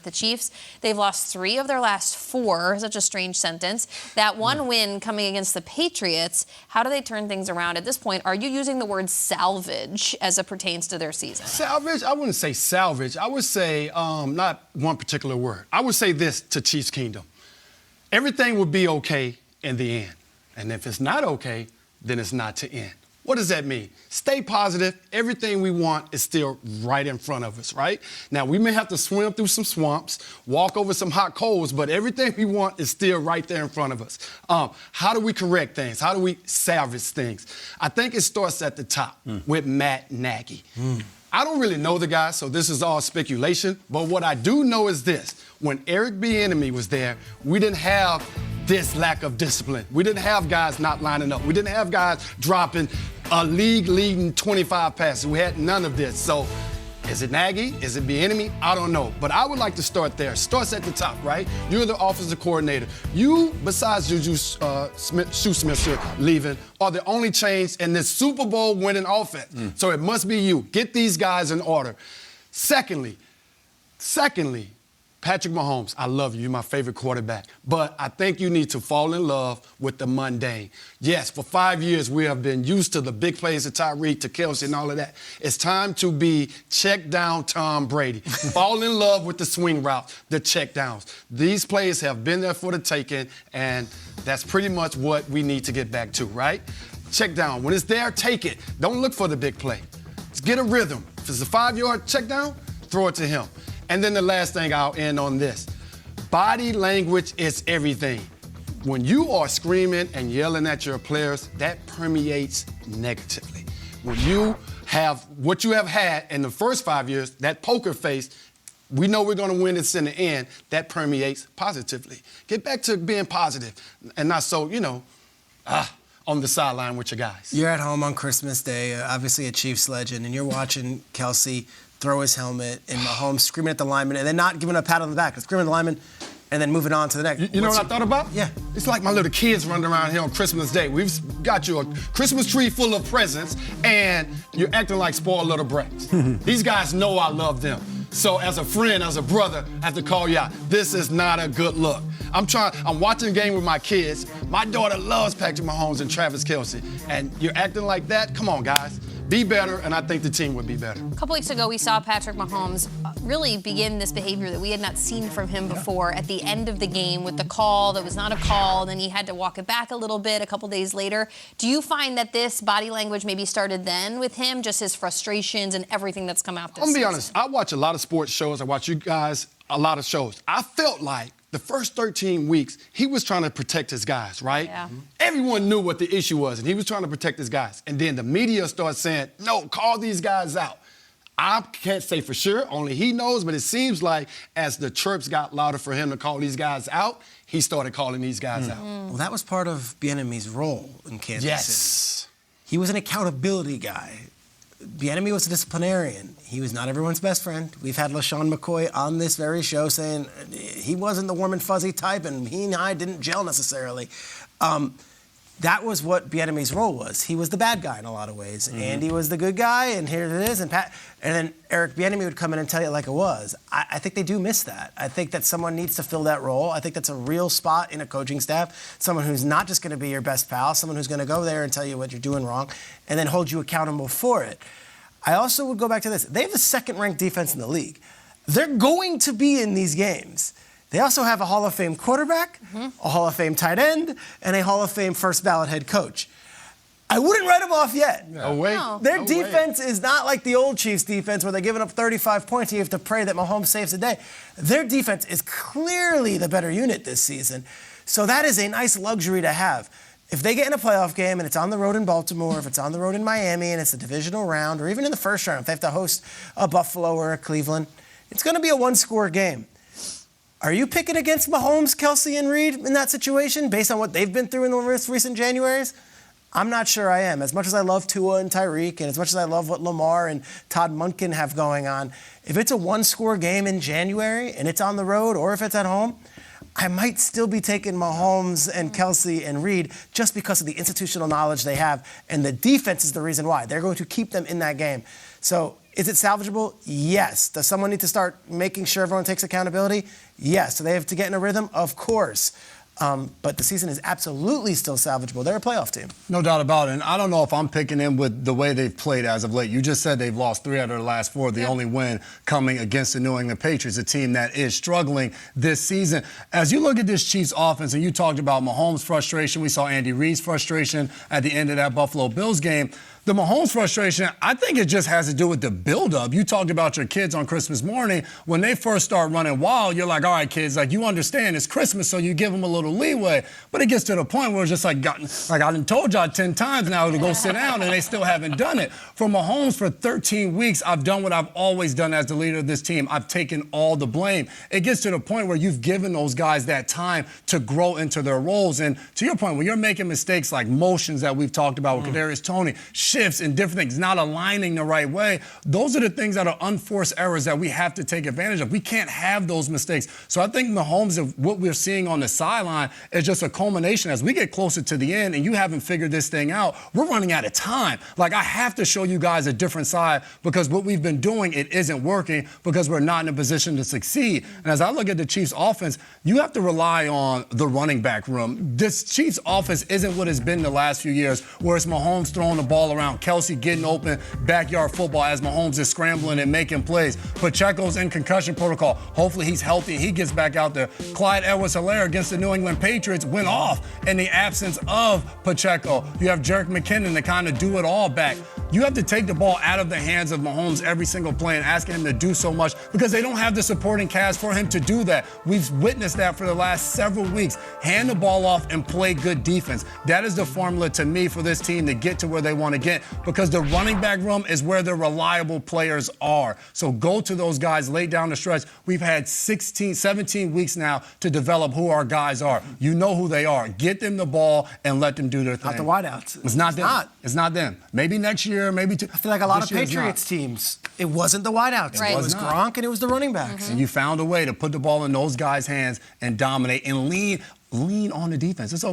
The Chiefs, they've lost 3 of their last 4, such a strange sentence. That one win coming against the Patriots, how do they turn things around at this point? Are you using the word salvage as it pertains to their season? Salvage? I wouldn't say salvage. I would say not one particular word. I would say this to Chiefs Kingdom. Everything will be okay in the end. And if it's not okay, then it's not to end. What does that mean? Stay positive. Everything we want is still right in front of us, right? Now, we may have to swim through some swamps, walk over some hot coals, but everything we want is still right there in front of us. How do we correct things? How do we salvage things? I think it starts at the top with Matt Nagy. I don't really know the guy, so this is all speculation, but what I do know is this. When Eric Bieniemy was there, we didn't have this lack of discipline. We didn't have guys not lining up. We didn't have guys dropping a league-leading 25 passes. We had none of this. So is it Nagy? Is it Bieniemy? I don't know. But I would like to start there. Starts at the top, right? You're the offensive coordinator. You, besides Juju Smith-Schuster leaving, are the only change in this Super Bowl winning offense. So it must be you. Get these guys in order. Secondly, Patrick Mahomes, I love you. You're my favorite quarterback. But I think you need to fall in love with the mundane. Yes, for 5 years we have been used to the big plays to Tyreek, to Kelce, and all of that. It's time to be check down Tom Brady. Fall in love with the swing route, the check downs. These plays have been there for the taking, and that's pretty much what we need to get back to, right? Check down. When it's there, take it. Don't look for the big play. Just get a rhythm. If it's a 5-yard check down, throw it to him. And then the last thing, I'll end on this. Body language is everything. When you are screaming and yelling at your players, that permeates negatively. When you have what you have had in the first 5 years, that poker face, we know we're going to win this in the end, that permeates positively. Get back to being positive and not so, on the sideline with your guys. You're at home on Christmas Day, obviously a Chiefs legend, and you're watching Kelce throw his helmet and Mahomes screaming at the lineman and then not giving a pat on the back, screaming at the lineman and then moving on to the next. You know what I thought about? Yeah. It's like my little kids running around here on Christmas Day. We've got you a Christmas tree full of presents and you're acting like spoiled little brats. These guys know I love them. So as a friend, as a brother, I have to call you out. This is not a good look. I'm watching the game with my kids. My daughter loves Patrick Mahomes and Travis Kelce. And you're acting like that? Come on, guys. Be better, and I think the team would be better. A couple weeks ago, we saw Patrick Mahomes really begin this behavior that we had not seen from him before at the end of the game with the call that was not a call, and then he had to walk it back a little bit a couple days later. Do you find that this body language maybe started then with him, just his frustrations and everything that's come out this season? I'm going to be honest. I watch a lot of sports shows. I watch you guys a lot of shows. I felt like the first 13 weeks, he was trying to protect his guys, right? Yeah. Everyone knew what the issue was, and he was trying to protect his guys. And then the media started saying, no, call these guys out. I can't say for sure, only he knows, but it seems like as the chirps got louder for him to call these guys out, he started calling these guys out. Well, that was part of Bieniemy's role in Kansas City. He was an accountability guy. Bieniemy was a disciplinarian. He was not everyone's best friend. We've had LaShawn McCoy on this very show saying he wasn't the warm and fuzzy type, and he and I didn't gel necessarily. That was what Bieniemy's role was. He was the bad guy in a lot of ways. Andy was the good guy, and here it is. And then Eric Bieniemy would come in and tell you like it was. I think they do miss that. I think that someone needs to fill that role. I think that's a real spot in a coaching staff. Someone who's not just going to be your best pal, someone who's going to go there and tell you what you're doing wrong, and then hold you accountable for it. I also would go back to this. They have the second-ranked defense in the league. They're going to be in these games. They also have a Hall of Fame quarterback, a Hall of Fame tight end, and a Hall of Fame first-ballot head coach. I wouldn't write them off yet. No way. No. Their defense is not like the old Chiefs defense where they're giving up 35 points and you have to pray that Mahomes saves the day. Their defense is clearly the better unit this season. So that is a nice luxury to have. If they get in a playoff game and it's on the road in Baltimore, if it's on the road in Miami and it's a divisional round, or even in the first round, if they have to host a Buffalo or a Cleveland, it's going to be a one-score game. Are you picking against Mahomes, Kelce, and Reed in that situation based on what they've been through in the recent Januaries? I'm not sure I am. As much as I love Tua and Tyreek, and as much as I love what Lamar and Todd Monken have going on, if it's a one-score game in January and it's on the road or if it's at home, I might still be taking Mahomes and Kelce and Reed just because of the institutional knowledge they have, and the defense is the reason why. They're going to keep them in that game. So Is it salvageable? Yes. Does someone need to start making sure everyone takes accountability? Yes. Do they have to get in a rhythm? Of course. But the season is absolutely still salvageable. They're a playoff team. No doubt about it. And I don't know if I'm picking them with the way they've played as of late. You just said they've lost 3 out of the last 4, the only win coming against the New England Patriots, a team that is struggling this season. As you look at this Chiefs offense, and you talked about Mahomes' frustration, we saw Andy Reid's frustration at the end of that Buffalo Bills game. The Mahomes frustration, I think it just has to do with the buildup. You talked about your kids on Christmas morning. When they first start running wild, you're like, all right, kids, like, you understand it's Christmas, so you give them a little leeway. But it gets to the point where it's just like I done told y'all 10 times now to go sit down, and they still haven't done it. For Mahomes, for 13 weeks, I've done what I've always done as the leader of this team. I've taken all the blame. It gets to the point where you've given those guys that time to grow into their roles. And to your point, when you're making mistakes like motions that we've talked about with Kadarius Toney, shifts and different things, not aligning the right way, those are the things that are unforced errors that we have to take advantage of. We can't have those mistakes. So I think Mahomes, of what we're seeing on the sideline, is just a culmination. As we get closer to the end and you haven't figured this thing out, we're running out of time. Like, I have to show you guys a different side, because what we've been doing, it isn't working, because we're not in a position to succeed. And as I look at the Chiefs offense, you have to rely on the running back room. This Chiefs offense isn't what it's been the last few years, where it's Mahomes throwing the ball around, Kelsey getting open, backyard football as Mahomes is scrambling and making plays. Pacheco's in concussion protocol. Hopefully he's healthy. He gets back out there. Clyde Edwards-Helaire against the New England Patriots went off in the absence of Pacheco. You have Jerick McKinnon to kind of do it all back. You have to take the ball out of the hands of Mahomes every single play and ask him to do so much, because they don't have the supporting cast for him to do that. We've witnessed that for the last several weeks. Hand the ball off and play good defense. That is the formula to me for this team to get to where they want to get, because the running back room is where the reliable players are. So go to those guys late down the stretch. We've had 17 weeks now to develop who our guys are. You know who they are. Get them the ball and let them do their thing. Not the wideouts. It's not them. It's not them. Maybe next year, maybe two. I feel like a lot of Patriots teams, it wasn't the wideouts. Right. It was Gronk and it was the running backs. And you found a way to put the ball in those guys' hands and dominate and lean on the defense. It's okay.